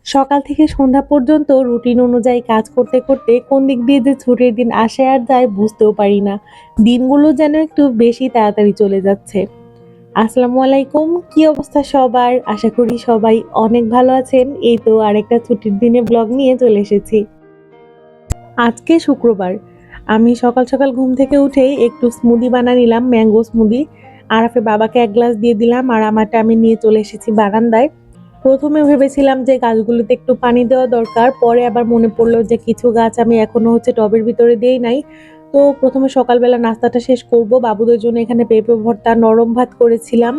সকাল থেকে সন্ধ্যা পর্যন্ত রুটিন অনুযায়ী কাজ করতে করতে কোন দিক দিয়ে যে ছুটির দিন আসে আর যায় বুঝতেও পারি না। দিনগুলো যেন একটু বেশি তাড়াতাড়ি চলে যাচ্ছে। আসসালামু আলাইকুম, কি অবস্থা সবার? আশা করি সবাই অনেক ভালো আছেন। এই তো আরেকটা ছুটির দিনে ব্লগ নিয়ে চলে এসেছি। আজকে শুক্রবার। আমি সকাল সকাল ঘুম থেকে উঠেই একটু স্মুদি বানিয়ে নিলাম, ম্যাঙ্গো স্মুদি। আরাফে বাবাকে এক গ্লাস দিয়ে দিলাম আর আমারটা আমি নিয়ে চলে এসেছি বারান্দায়। প্রথমে ভেবেছিলাম যে গাছগুলোতে একটু পানি দেওয়া দরকার, পরে আবার মনে পড়লো যে কিছু গাছ আমি এখনো টবের ভিতরে দেই নাই। তো প্রথমে সকালবেলা নাস্তাটা শেষ করব, বাবুদের জন্য এখানে পেঁপে ভর্তা, নরম ভাত করেছিলাম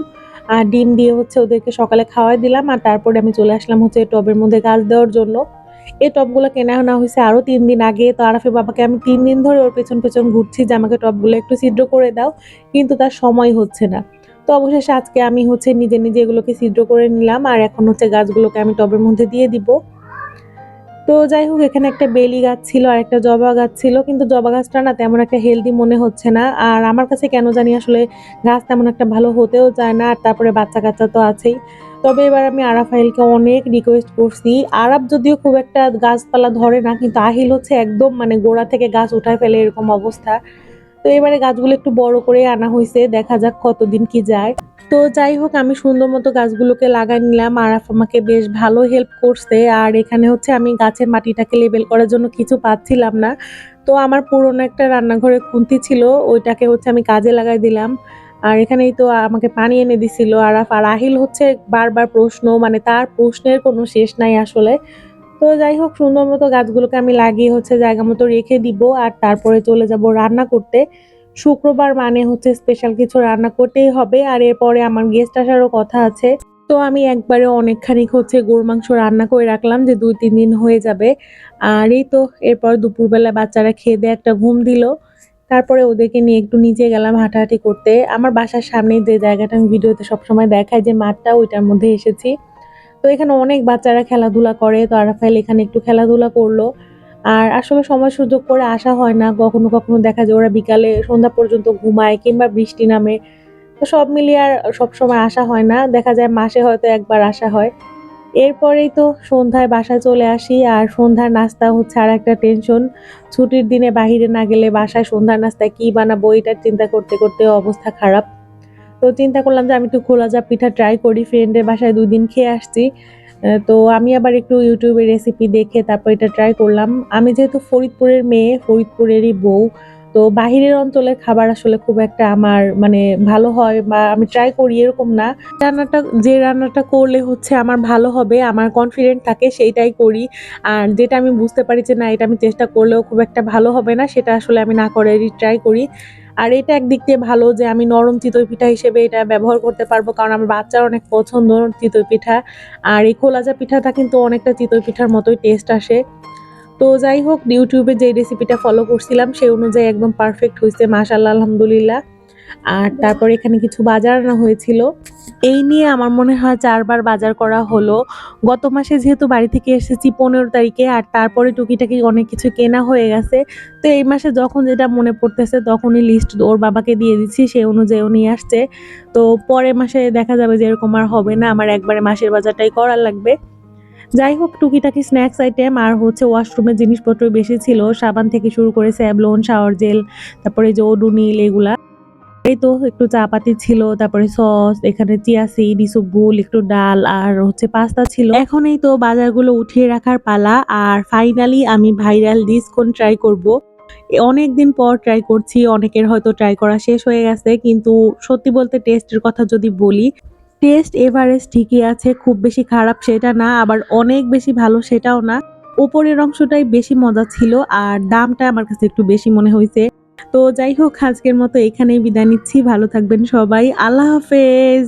আর ডিম দিয়ে ওদেরকে সকালে খাওয়াই দিলাম আর তারপরে আমি চলে আসলাম টবের মধ্যে গাছ দেওয়ার জন্য। এই টবগুলো কেনা আনা হয়েছে আরো ৩ দিন আগে। তো আরাফের বাবাকে আমি ৩ দিন ধরে ওর পেছন পেছন ঘুরছি যে আমাকে টবগুলো একটু ছিদ্র করে দাও, কিন্তু তার সময় হচ্ছে না। তো অবশেষে আজকে আমি নিজে নিজে এগুলোকে ছিদ্র করে নিলাম আর এখন গাছগুলোকে আমি টবের মধ্যে দিয়ে দিব। তো যাই হোক, এখানে একটা বেলি গাছ ছিল আর একটা জবা গাছ ছিল, কিন্তু জবা গাছটা না তেমন একটা হেলদি মনে হচ্ছে না। আর আমার কাছে কেন জানি আসলে গাছ তেমন একটা ভালো হতেও চায় না, আর তারপরে বাচ্চা কাচ্চা তো আছেই। তবে এবার আমি আরাফাইলকে অনেক রিকোয়েস্ট করছি। আরাফ যদিও খুব একটা গাছপালা ধরে না, কিন্তু আহিল একদম মানে গোড়া থেকে গাছ উঠায় ফেলে এরকম অবস্থা। তো এবারে গাছগুলো একটু বড় করে আনা হয়েছে, দেখা যাক কতদিন কি যায়। তো যাই হোক, আমি সুন্দর মতো গাছগুলোকে লাগাই নিলাম। আরাফ আমাকে বেশ ভালো হেল্প করছে। আর এখানে আমি গাছের মাটিটাকে লেবেল করার জন্য কিছু পাচ্ছিলাম না। তো আমার পুরনো একটা রান্নাঘরে খুন্তি ছিল, ওইটাকে আমি কাজে লাগাই দিলাম। আর এখানেই তো আমাকে পানি এনে দিছিল আরাফ। আর আহিল বারবার প্রশ্ন, মানে তার প্রশ্নের কোনো শেষ নাই আসলে। তো যাই হোক, সুন্দর মতো গাছগুলোকে আমি লাগিয়ে জায়গা মতো রেখে দিব আর তারপরে চলে যাব রান্না করতে। শুক্রবার মানে স্পেশাল কিছু রান্না করতেই হবে আর এরপরে আমার গেস্ট আসারও কথা আছে। তো আমি একবারে অনেকখানি গরুর মাংস রান্না করে রাখলাম যে ২-৩ দিন হয়ে যাবে। আর এই তো এরপর দুপুরবেলা বাচ্চারা খেয়ে দিয়ে একটা ঘুম দিল। তারপরে ওদেরকে নিয়ে একটু নিচে গেলাম হাঁটাহাঁটি করতে। আমার বাসার সামনেই যে জায়গাটা আমি ভিডিওতে সবসময় দেখাই যে মাঠটা, ওইটার মধ্যে এসেছি। তো এখানে অনেক বাচ্চারা খেলাধুলা করে, তো আরাফাইল এখানে একটু খেলাধুলা করলো। আর আসলে সময় সুযোগ করে আসা হয় না, কখনো কখনো দেখা যায় ওরা বিকালে সন্ধ্যা পর্যন্ত ঘুমায় কিংবা বৃষ্টি নামে। তো সব মিলিয়ে আর সবসময় আসা হয় না, দেখা যায় মাসে হয়তো একবার আসা হয়। এরপরেই তো সন্ধ্যায় বাসায় চলে আসি আর সন্ধ্যার নাস্তা আর একটা টেনশন। ছুটির দিনে বাহিরে না গেলে বাসায় সন্ধ্যার নাস্তায় কি বানাবো এটা চিন্তা করতে করতে অবস্থা খারাপ। তো চিন্তা করলাম যে আমি একটু খোলা চাপ পিঠা ট্রাই করি, ফ্রেন্ডের বাসায় ২ দিন খেয়ে আসছি। তো আমি আবার একটু ইউটিউবে রেসিপি দেখে তারপর এটা ট্রাই করলাম। আমি যেহেতু ফরিদপুরের মেয়ে, ফরিদপুরেরই বউ, তো বাহিরের অঞ্চলের খাবার আসলে খুব একটা আমার মানে ভালো হয় বা আমি ট্রাই করি এরকম না। যে রান্নাটা করলে আমার ভালো হবে, আমার কনফিডেন্ট থাকে সেইটাই করি। আর যেটা আমি বুঝতে পারি যে না, এটা আমি চেষ্টা করলেও খুব একটা ভালো হবে না, সেটা আসলে আমি না করারই ট্রাই করি। আর এটা একদিক দিয়ে ভালো যে আমি নরম চিতই পিঠা হিসেবে এটা ব্যবহার করতে পারবো, কারণ আমার বাচ্চার অনেক পছন্দ চিতই পিঠা। আর এই খোলাজা পিঠাটা কিন্তু অনেকটা চিতই পিঠার মতোই টেস্ট আসে। তো যাই হোক, ইউটিউবে যে রেসিপিটা ফলো করছিলাম সেই অনুযায়ী একদম পারফেক্ট হয়েছে, মাশাআল্লাহ, আলহামদুলিল্লাহ। আর তারপর এখানে কিছু বাজার আনা হয়েছিল। এই নিয়ে আমার মনে হয় ৪ বার বাজার করা হলো। গত মাসে যেহেতু বাড়ি থেকে এসেছি ১৫ তারিখে, আর তারপরে টুকিটাকি অনেক কিছু কেনা হয়ে গেছে। তো এই মাসে যখন যেটা মনে পড়তেছে তখনই লিস্ট ওর বাবাকে দিয়ে দিচ্ছি, সেই অনুযায়ী ও নিয়ে আসছে। তো পরের মাসে দেখা যাবে যে এরকম আর হবে না, আমার একবারে মাসের বাজারটাই করা লাগবে। যাই হোক, টুকিটাকি স্ন্যাক্স আইটেম আর ওয়াশরুমের জিনিসপত্র বেশি ছিল, সাবান থেকে শুরু করে স্যাভলন, শাওয়ার জেল, তারপরে এই যে ওডোনিল, এগুলা। এই তো একটু চা পাতি ছিল, তারপরে সস, এখানে চিয়া সিড, ইসবগুল, একটু ডাল আর পাস্তা ছিল। এখন এই তো বাজারগুলো উঠিয়ে রাখার পালা। আর ফাইনালি আমি ভাইরাল ডিশ কোন ট্রাই করব। অনেকদিন পর ট্রাই করছি, অনেকের হয়তো ট্রাই করা শেষ হয়ে গেছে, কিন্তু সত্যি বলতে টেস্টের কথা যদি বলি, টেস্ট এভারেস্ট ঠিকই আছে, খুব বেশি খারাপ সেটা না, আবার অনেক বেশি ভালো সেটাও না। উপরের অংশটাই বেশি মজা ছিল আর দামটা আমার কাছে একটু বেশি মনে হয়েছে। তো যাই হোক, আজকের মতো এখানেই বিদায় নিচ্ছি। ভালো থাকবেন সবাই, আল্লাহ হাফেজ।